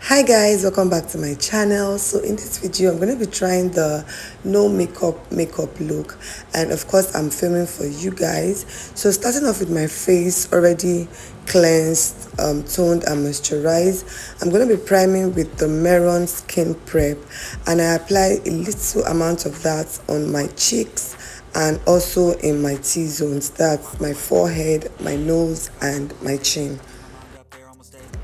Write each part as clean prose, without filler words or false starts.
Hi guys, welcome back to my channel. So in this video I'm going to be trying the no makeup look, and of course I'm filming for you guys. So starting off with my face already cleansed, toned and moisturized, I'm going to be priming with the Meron Skin Prep, and I apply a little amount of that on my cheeks and also in my T-zones, that's my forehead, my nose and my chin.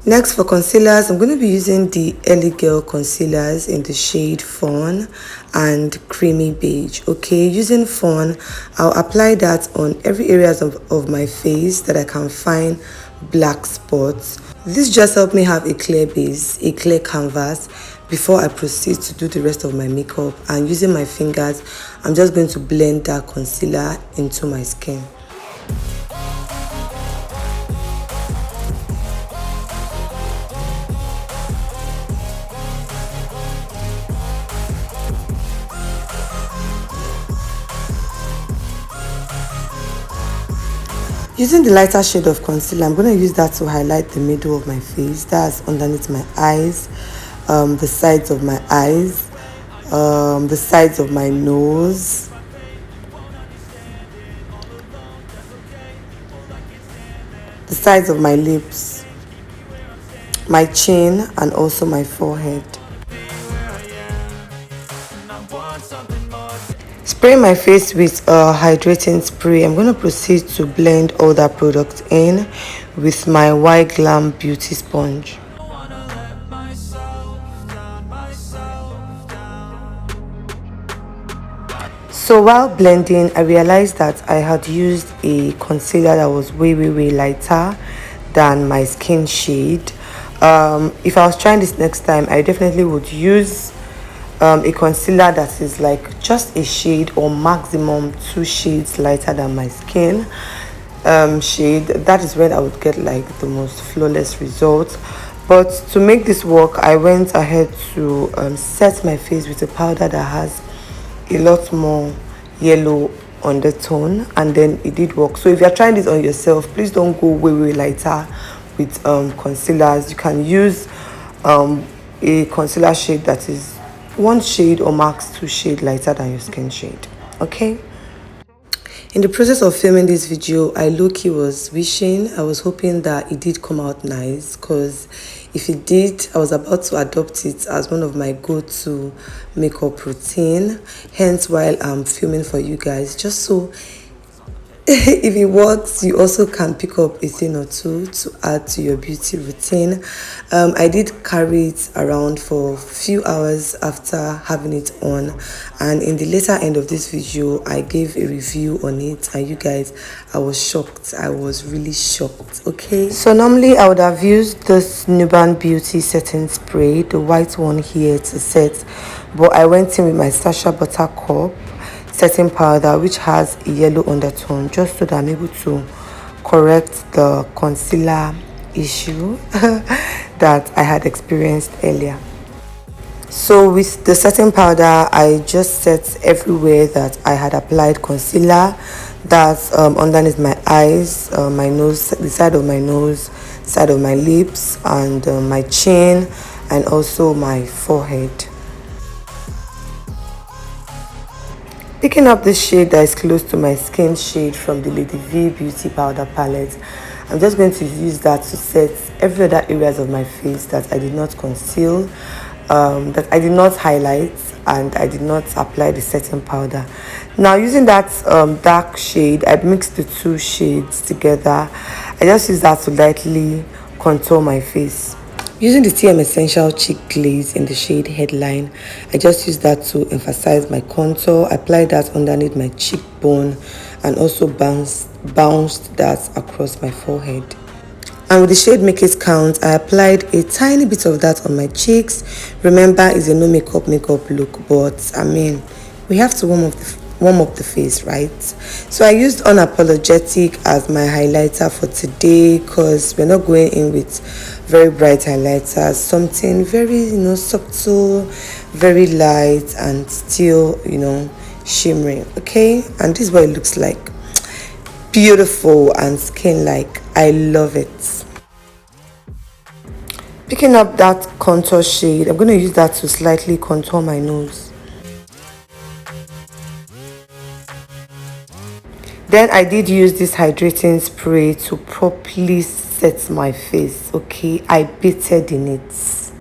Next, for concealers, I'm going to be using the Ellie Girl concealers in the shade Fawn and Creamy Beige. Okay, using Fawn, I'll apply that on every areas of my face that I can find black spots. This just helped me have a clear base, a clear canvas before I proceed to do the rest of my makeup. And using my fingers, I'm just going to blend that concealer into my skin. Using the lighter shade of concealer, I'm going to use that to highlight the middle of my face. That's underneath my eyes, the sides of my eyes, the sides of my nose, the sides of my lips, my chin, and also my forehead. Spraying my face with a hydrating spray, I'm going to proceed to blend all that product in with my White Glam Beauty Sponge. So while blending, I realized that I had used a concealer that was way lighter than my skin shade. If I was trying this next time, I definitely would use a concealer that is like just a shade or maximum 2 shades lighter than my skin shade. That is when I would get like the most flawless results. But to make this work, I went ahead to set my face with a powder that has a lot more yellow undertone, and then it did work. So if you're trying this on yourself, please don't go way lighter with concealers. You can use a concealer shade that is 1 shade or max 2 shade lighter than your skin shade. Okay, in the process of filming this video, I low-key was wishing, I was hoping that it did come out nice, because if it did, I was about to adopt it as one of my go-to makeup routine. Hence, while I'm filming for you guys, just so if it works, you also can pick up a thing or two to add to your beauty routine. I did carry it around for a few hours after having it on, and in the later end of this video I gave a review on it, and you guys, I was shocked. I was really shocked. Okay, so normally I would have used this Nuban Beauty setting spray, the white one here, to set, but I went in with my Sacha Buttercup setting powder, which has a yellow undertone, just so that I'm able to correct the concealer issue that I had experienced earlier. So with the setting powder, I just set everywhere that I had applied concealer. That's underneath my eyes, my nose, the side of my nose, side of my lips, and my chin, and also my forehead. Picking up this shade that is close to my skin shade from the Lady V Beauty Powder Palette, I'm just going to use that to set every other areas of my face that I did not conceal, that I did not highlight, and I did not apply the setting powder. Now, using that dark shade, I mixed the 2 shades together. I just use that to lightly contour my face. Using the TM Essential Cheek Glaze in the shade Headline, I just use that to emphasize my contour. I applied that underneath my cheekbone and also bounced that across my forehead. And with the shade Make It Count, I applied a tiny bit of that on my cheeks. Remember, it's a no makeup look, but I mean, we have to warm up the face, right? So I used Unapologetic as my highlighter for today, because we're not going in with very bright highlighters. Something very, subtle, very light, and still, shimmering. Okay, and this is what it looks like. Beautiful and skin like. I love it. Picking up that contour shade, I'm going to use that to slightly contour my nose. Then I did use this hydrating spray to properly set my face, okay? I bathed in it.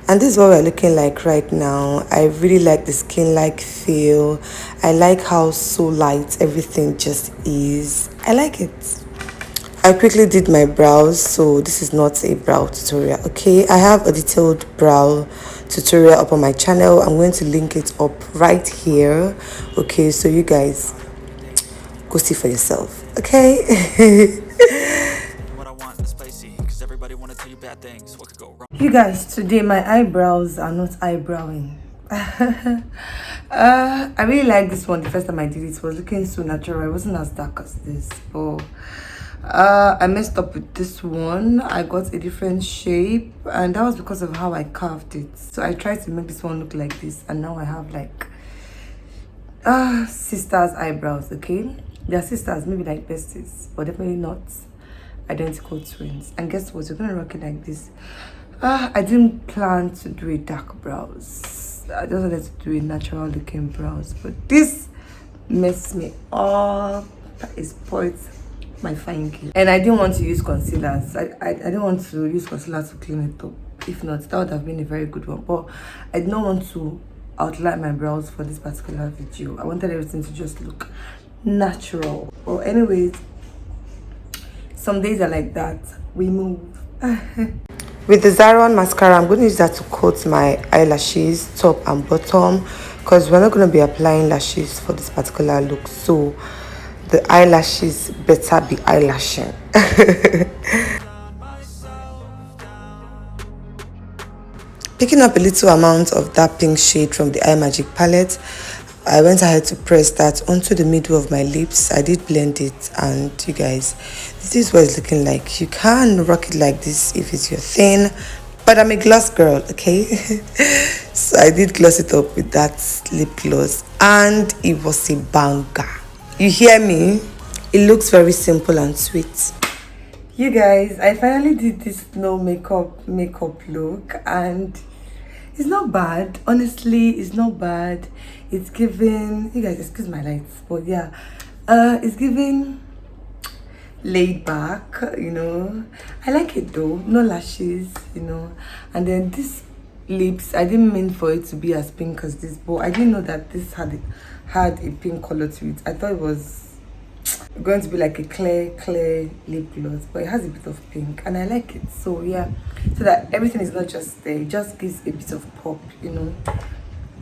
And this is what we're looking like right now. I really like the skin-like feel. I like how so light everything just is. I like it. I quickly did my brows, so this is not a brow tutorial, okay? I have a detailed brow tutorial up on my channel. I'm going to link it up right here, okay? So you guys go see for yourself, okay? You guys, today my eyebrows are not eyebrowing. I really like this one. The first time I did it was looking so natural. It wasn't as dark as this, but I messed up with this one. I got a different shape, and that was because of how I carved it. So I tried to make this one look like this, and now I have like sisters eyebrows. Okay, they're sisters, maybe like besties, but definitely not identical twins. And guess what, you're gonna rock it like this. I didn't plan to do a dark brows. I just wanted to do a natural looking brows, but this messed me up. It spoiled my fine girl. And I didn't want to use concealers. I didn't want to use concealer to clean it up. If not, that would have been a very good one. But I did not want to outline my brows for this particular video. I wanted everything to just look natural. Well, anyways, some days are like that. We move. With the Zaron mascara, I'm going to use that to coat my eyelashes, top and bottom, because we're not going to be applying lashes for this particular look. So the eyelashes better be eyelashing. Picking up a little amount of that pink shade from the Eye Magic palette, I went ahead to press that onto the middle of my lips. I did blend it, and you guys, this is what it's looking like. You can rock it like this if it's your thing, but I'm a gloss girl, okay? So I did gloss it up with that lip gloss, and it was a banger. You hear me? It looks very simple and sweet. You guys, I finally did this no makeup look, and it's not bad. Honestly, it's not bad. It's giving, you guys, excuse my lights, but yeah, it's giving laid back, you know. I like it though. No lashes, you know. And then this lips, I didn't mean for it to be as pink as this, but I didn't know that this had a pink color to it. I thought it was going to be like a clear lip gloss, but it has a bit of pink, and I like it. So yeah, so that everything is not just there, it just gives a bit of pop, you know.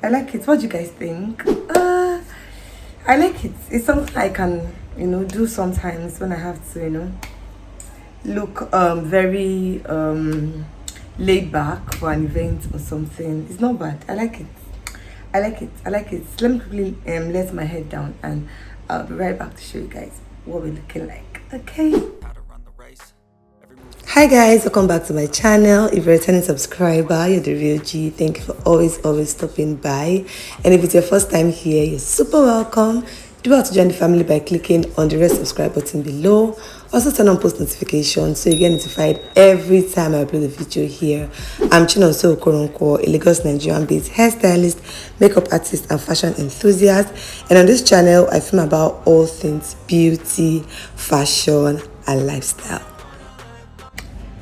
I like it. What do you guys think? I like it. It's something I can, you know, do sometimes when I have to, you know, look very laid back for an event or something. It's not bad. I like it. I like it. I like it. Let me quickly let my head down, and I'll be right back to show you guys what we're looking like. Okay. Hi guys, welcome back to my channel. If you're a returning subscriber, you're the real G. Thank you for always stopping by. And if it's your first time here, you're super welcome. Do well to join the family by clicking on the red subscribe button below. Also turn on post notifications so you get notified every time I upload a video here. I'm Chinonso Okoronko, a Lagos Nigerian-based hairstylist, makeup artist, and fashion enthusiast. And on this channel, I film about all things beauty, fashion, and lifestyle.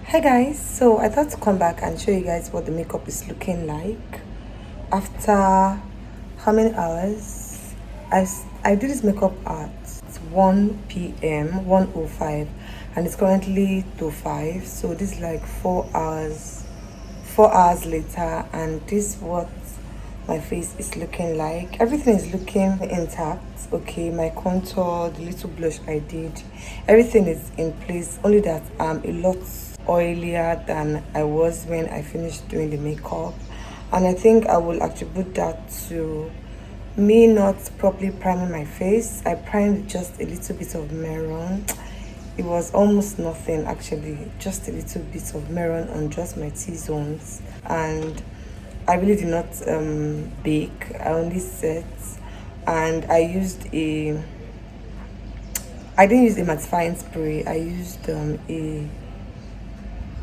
Hi guys, so I thought to come back and show you guys what the makeup is looking like after how many hours. I did this makeup at 1 p.m. 1:05, and it's currently 2:05, so this is like 4 hours later, and this is what my face is looking like. Everything is looking intact. Okay, my contour, the little blush I did, everything is in place, only that I'm a lot oilier than I was when I finished doing the makeup, and I think I will attribute that to me not properly priming my face. I primed just a little bit of Maron. It was almost nothing actually, just a little bit of Maron on just my T-zones, and I really did not bake. I only set, and I didn't use a mattifying spray. I used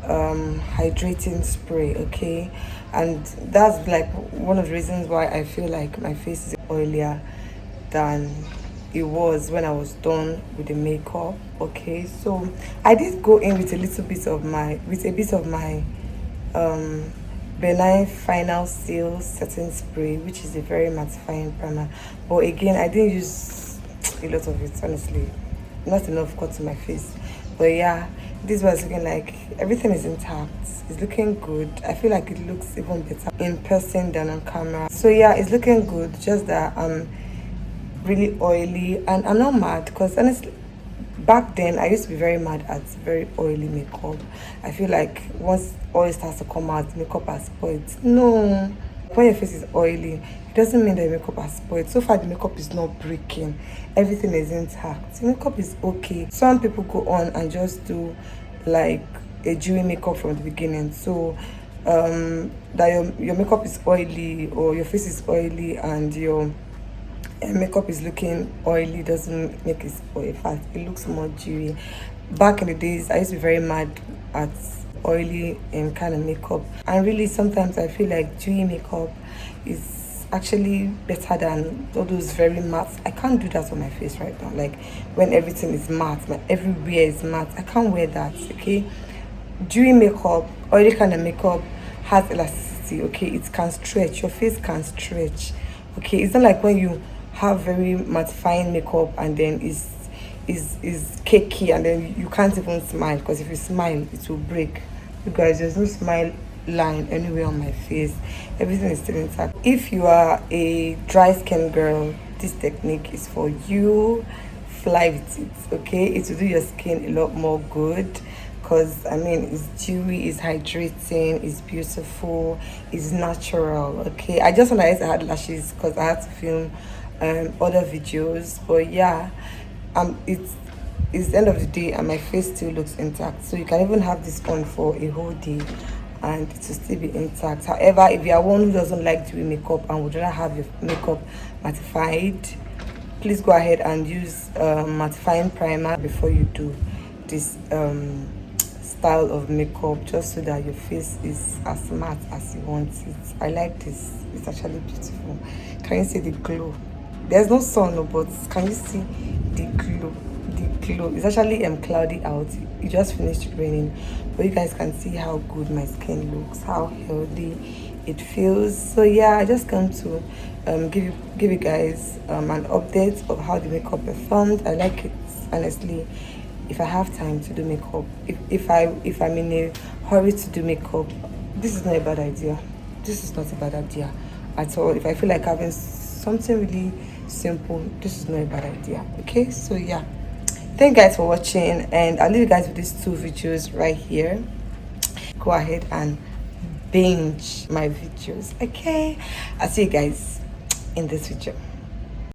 hydrating spray, okay, and that's like one of the reasons why I feel like my face is oilier than it was when I was done with the makeup. Okay, so I did go in with a bit of my um benign final seal setting spray, which is a very mattifying primer, but again I didn't use a lot of it, honestly. Not enough got to my face, but yeah, this was looking like everything is intact. It's looking good. I feel like it looks even better in person than on camera. So yeah, it's looking good, just that really oily, and I'm not mad because honestly back then I used to be very mad at very oily makeup. I feel like once oil starts to come out, makeup has spoiled. No, when your face is oily, it doesn't mean that your makeup has spoiled. So far the makeup is not breaking, everything is intact, the makeup is okay. Some people go on and just do like a dewy makeup from the beginning, so that your makeup is oily or your face is oily and your makeup is looking oily doesn't make it spoil. In fact, it looks more dewy. Back in the days, I used to be very mad at oily kind of makeup, and really sometimes I feel like dewy makeup is actually better than all those very matte. I can't do that on my face right now. Like when everything is matte, everywhere is matte, I can't wear that. Okay, dewy makeup, oily kind of makeup has elasticity. Okay, it can stretch, your face can stretch. Okay, it's not like when you have very mattifying makeup and then is cakey and then you can't even smile, because if you smile it will break. You guys, there's no smile line anywhere on my face, everything is still intact. If you are a dry skin girl, this technique is for you. Fly with it, okay? It will do your skin a lot more good, because I mean it's dewy, it's hydrating, it's beautiful, it's natural. Okay, I just realized I had lashes because I had to film other videos, but yeah, it's the end of the day and my face still looks intact, so you can even have this on for a whole day and it will still be intact. However, if you are one who doesn't like doing makeup and would rather have your makeup mattified, please go ahead and use mattifying primer before you do this style of makeup, just so that your face is as matte as you want it. I like this, it's actually beautiful. Can you see the glow? There's no sun, no, but can you see the glow? The glow. It's actually cloudy out. It just finished raining, but you guys can see how good my skin looks, how healthy it feels. So yeah, I just come to give you guys an update of how the makeup performed. I like it, honestly. If I have time to do makeup, if I'm in a hurry to do makeup, this is not a bad idea. This is not a bad idea at all. If I feel like having something really simple, this is not a bad idea. Okay, so yeah, thank you guys for watching, and I'll leave you guys with these two videos right here. Go ahead and binge my videos. Okay, I'll see you guys in this video.